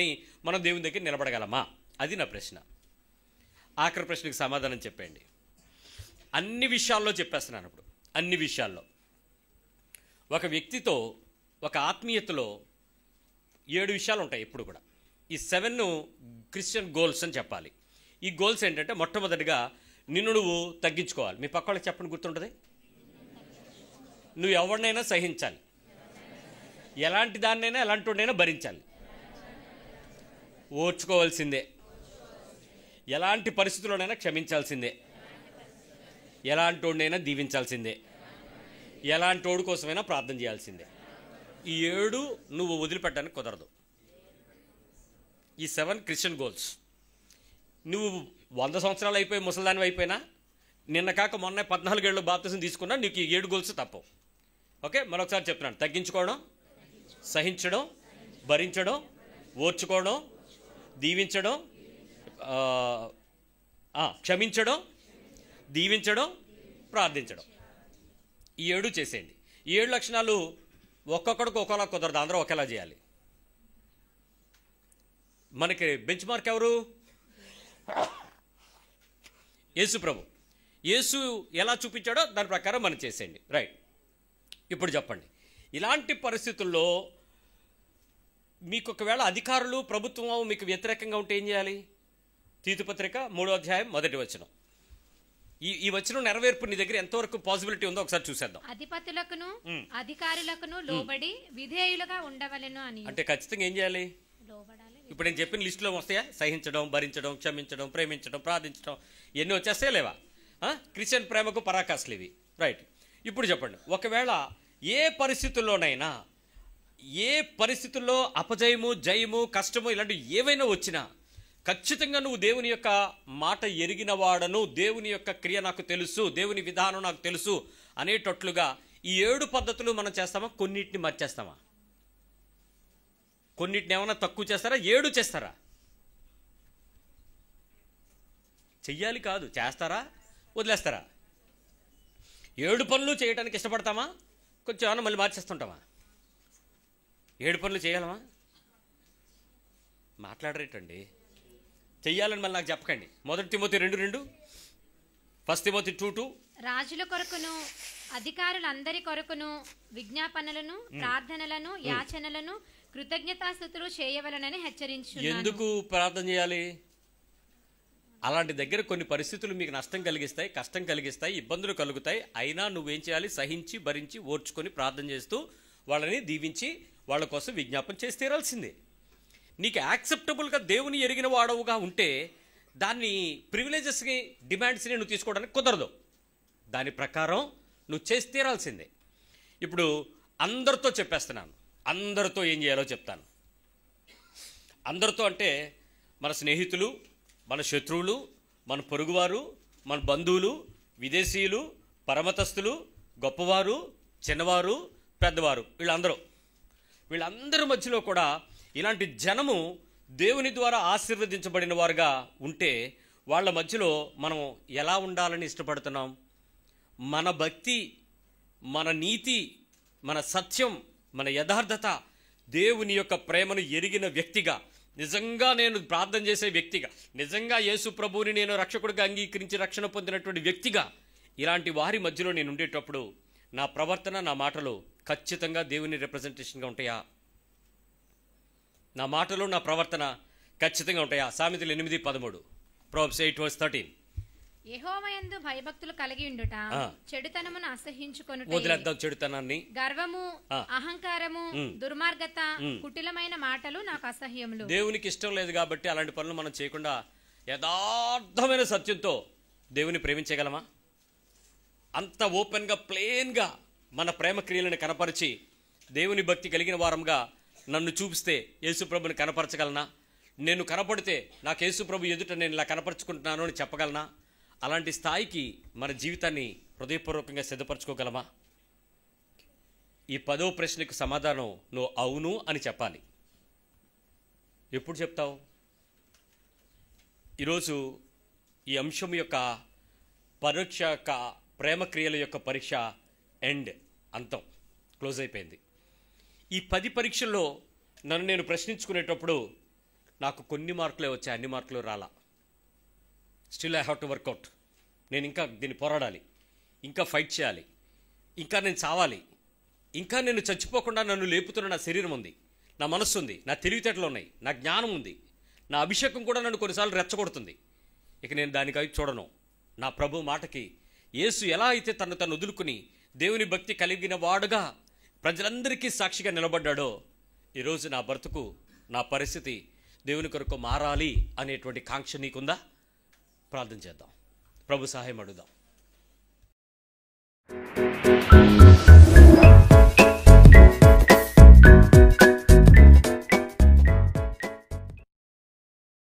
చేయాలని మనం దేవుని దగ్గర నిలబడగలమా? అది నా ప్రశ్న. ఆఖరి ప్రశ్నకు సమాధానం చెప్పండి. అన్ని విషయాల్లో చెప్పేస్తున్నాను. ఇప్పుడు అన్ని విషయాల్లో ఒక వ్యక్తితో ఒక ఆత్మీయతలో 7 విషయాలు ఉంటాయి ఎప్పుడు కూడా. ఈ 7 క్రిస్టియన్ గోల్స్ అని చెప్పాలి. ఈ గోల్స్ ఏంటంటే, మొట్టమొదటిగా నిన్ను నువ్వు తగ్గించుకోవాలి. మీ పక్క వాళ్ళకి చెప్పండి, గుర్తుంటుంది. నువ్వు ఎవరినైనా సహించాలి, ఎలాంటి దాన్నైనా ఎలాంటి వాడినైనా భరించాలి, ఓర్చుకోవాల్సిందే, ఎలాంటి పరిస్థితుల్లోనైనా క్షమించాల్సిందే, ఎలాంటి వాడినైనా దీవించాల్సిందే, ఎలాంటి వాడి కోసమైనా ప్రార్థన చేయాల్సిందే. ఈ 7 నువ్వు వదిలిపెట్టడానికి కుదరదు. ఈ 7 క్రిస్టియన్ గోల్స్. నువ్వు 100 సంవత్సరాలు అయిపోయి ముసలిదాని అయిపోయినా, నిన్న కాక మొన్న 14 ఏళ్ళు బాప్తిసం తీసుకున్నా, నీకు ఈ 7 గోల్స్ తప్పవు. ఓకే, మరొకసారి చెప్తున్నాను. తగ్గించుకోవడం, సహించడం, భరించడం, ఓర్చుకోవడం, దీవించడం, క్షమించడం, దీవించడం, ప్రార్థించడం. ఈ 7 చేసేయండి. ఈ 7 లక్షణాలు ఒక్కొక్కడికి ఒక్కోలా కుదరదు, అందరూ ఒకేలా చేయాలి. మనకి బెంచ్ మార్క్ ఎవరు? యేసు ప్రభు. యేసు ఎలా చూపించాడో దాని ప్రకారం మనం చేసేయండి. రైట్. ఇప్పుడు చెప్పండి, ఇలాంటి పరిస్థితుల్లో మీకు ఒకవేళ అధికారులు, ప్రభుత్వం మీకు వ్యతిరేకంగా ఉంటే ఏం చేయాలి? తీతు పత్రిక 3వ అధ్యాయం 1వ వచనం. ఈ వచనం నెరవేర్పు నీ దగ్గర ఎంతవరకు పాసిబిలిటీ ఉందో ఒకసారి చూసేద్దాం. అధిపతులకును అధికారులకును లోబడి విధేయులుగా ఉండవలెను అని. అంటే ఖచ్చితంగా ఏం చేయాలి? ఇప్పుడు నేను చెప్పిన లిస్టులో వస్తాయా? సహించడం, భరించడం, క్షమించడం, ప్రేమించడం, ప్రార్థించడం, ఎన్ని వచ్చేస్తాయా లేవా? క్రిస్టియన్ ప్రేమకు పరాకాష్లు ఇవి. రైట్. ఇప్పుడు చెప్పండి, ఒకవేళ ఏ పరిస్థితుల్లోనైనా, ఏ పరిస్థితుల్లో అపజయము, జయము, కష్టము ఇలాంటివి ఏవైనా వచ్చినా ఖచ్చితంగా నువ్వు దేవుని యొక్క మాట ఎరిగిన వాడను, దేవుని యొక్క క్రియ నాకు తెలుసు, దేవుని విధానం నాకు తెలుసు అనేటట్లుగా ఈ 7 పద్ధతులు మనం చేస్తామా? కొన్నిటిని మర్చేస్తామా? కొన్నిటిని ఏమైనా తక్కువ చేస్తారా? 7 చేస్తారా? చెయ్యాలి కాదు, చేస్తారా? వదిలేస్తారా? 7 పనులు చేయడానికి ఇష్టపడతామా? కొంచెం ఏమన్నా మళ్ళీ మార్చేస్తుంటామా? 7 పనులు చేయాలమా? మాట్లాడరేటండి. చెయ్యాలని మళ్ళీ నాకు చెప్పకండి. 1 తిమోతి 2:2, 1 తిమోతి 2:2. రాజుల కొరకును అధికారులందరి కొరకును విజ్ఞాపనలను, ప్రార్థనలను, యాచనలను, కృతజ్ఞతాస్తుతులు చేయవలనని హెచ్చరించుచున్నాను. ఎందుకు ప్రార్థన చేయాలి? అలాంటి దగ్గర కొన్ని పరిస్థితులు మీకు నష్టం కలిగిస్తాయి, కష్టం కలిగిస్తాయి, ఇబ్బందులు కలుగుతాయి. అయినా నువ్వేం చేయాలి? సహించి, భరించి, ఓర్చుకొని ప్రార్థన చేస్తూ వాళ్ళని దీవించి వాళ్ళ కోసం విజ్ఞాపన చేసి తీరాల్సిందే. నీకు యాక్సెప్టబుల్గా దేవుని ఎరిగిన వాడవుగా ఉంటే దాన్ని ప్రివిలేజెస్ని, డిమాండ్స్ని నువ్వు తీసుకోవడానికి కుదరదు. దాని ప్రకారం నువ్వు చేసి తీరాల్సిందే. ఇప్పుడు అందరితో చెప్పేస్తున్నాను, అందరితో ఏం చేయాలో చెప్తాను. అందరితో అంటే మన స్నేహితులు, మన శత్రువులు, మన పొరుగువారు, మన బంధువులు, విదేశీయులు, పరమతస్థులు, గొప్పవారు, చిన్నవారు, పెద్దవారు, వీళ్ళందరి మధ్యలో కూడా ఇలాంటి జనము దేవుని ద్వారా ఆశీర్వదించబడిన వారుగా ఉంటే వాళ్ళ మధ్యలో మనం ఎలా ఉండాలని ఇష్టపడుతున్నాం? మన భక్తి, మన నీతి, మన సత్యం, మన యథార్థత, దేవుని యొక్క ప్రేమను ఎరిగిన వ్యక్తిగా, నిజంగా నేను ప్రార్థన చేసే వ్యక్తిగా, నిజంగా యేసు ప్రభువుని నేను రక్షకుడిగా అంగీకరించి రక్షణ పొందినటువంటి వ్యక్తిగా, ఇలాంటి వారి మధ్యలో నేను ఉండేటప్పుడు నా ప్రవర్తన, నా మాటలు ఖచ్చితంగా దేవుని రిప్రజెంటేషన్గా ఉంటాయా? నా మాటలు, నా ప్రవర్తన ఖచ్చితంగా ఉంటాయా? సామెతలు 8:13, Proverbs 8:13. యెహోవాయందు భయభక్తులు కలిగి ఉండుట, చెడుతనమును అసహ్యించుకొనుట. వదిలేద్దాం చెడుతనాన్ని. గర్వము, అహంకారము, దుర్మార్గత, కుటిలమైన మాటలు నాకు అసహ్యములు. దేవునికి ఇష్టం లేదు కాబట్టి అలాంటి పనులు మనం చేయకుండా యథార్థమైన సత్యంతో దేవుని ప్రేమించగలమా? అంత ఓపెన్గా, ప్లెయిన్గా మన ప్రేమ క్రియలను కనపరిచి దేవుని భక్తి కలిగిన వారంగా నన్ను చూపిస్తే యేసుప్రభుని కనపరచగలనా? నేను కనపడితే నాకు యేసుప్రభు ఎదుట నేను ఇలా కనపరుచుకుంటున్నాను అని చెప్పగలనా? అలాంటి స్థాయికి మన జీవితాన్ని హృదయపూర్వకంగా సిద్ధపరచుకోగలమా? ఈ 10వ ప్రశ్నకు సమాధానం నువ్వు అవును అని చెప్పాలి. ఎప్పుడు చెప్తావు? ఈరోజు ఈ అంశం యొక్క పరీక్ష, ప్రేమ క్రియల యొక్క పరీక్ష అంతం, క్లోజ్ అయిపోయింది. ఈ 10 పరీక్షల్లో నన్ను నేను ప్రశ్నించుకునేటప్పుడు నాకు కొన్ని మార్కులే వచ్చాయి, అన్ని మార్కులు రాలా. Still I have to work out. నేను ఇంకా దీన్ని పోరాడాలి, ఇంకా ఫైట్ చేయాలి, ఇంకా నేను చావాలి, ఇంకా నేను చచ్చిపోకుండా నన్ను లేపుతున్న నా శరీరం ఉంది, నా మనస్సు ఉంది, నా తెలివితేటలు ఉన్నాయి, నా జ్ఞానం ఉంది, నా అభిషేకం కూడా నన్ను కొన్నిసార్లు రెచ్చగొడుతుంది. ఇక నేను దానికై చూడను. నా ప్రభు మాటకి యేసు ఎలా అయితే తను వదులుకుని దేవుని భక్తి కలిగిన వాడుగా ప్రజలందరికీ సాక్షిగా నిలబడ్డాడో, ఈరోజు నా బ్రతుకు, నా పరిస్థితి దేవుని కొరకు మారాలి అనేటువంటి కాంక్ష నీకుందా? ప్రార్థన చేద్దాం, ప్రభు సహాయం అడుగుదాం.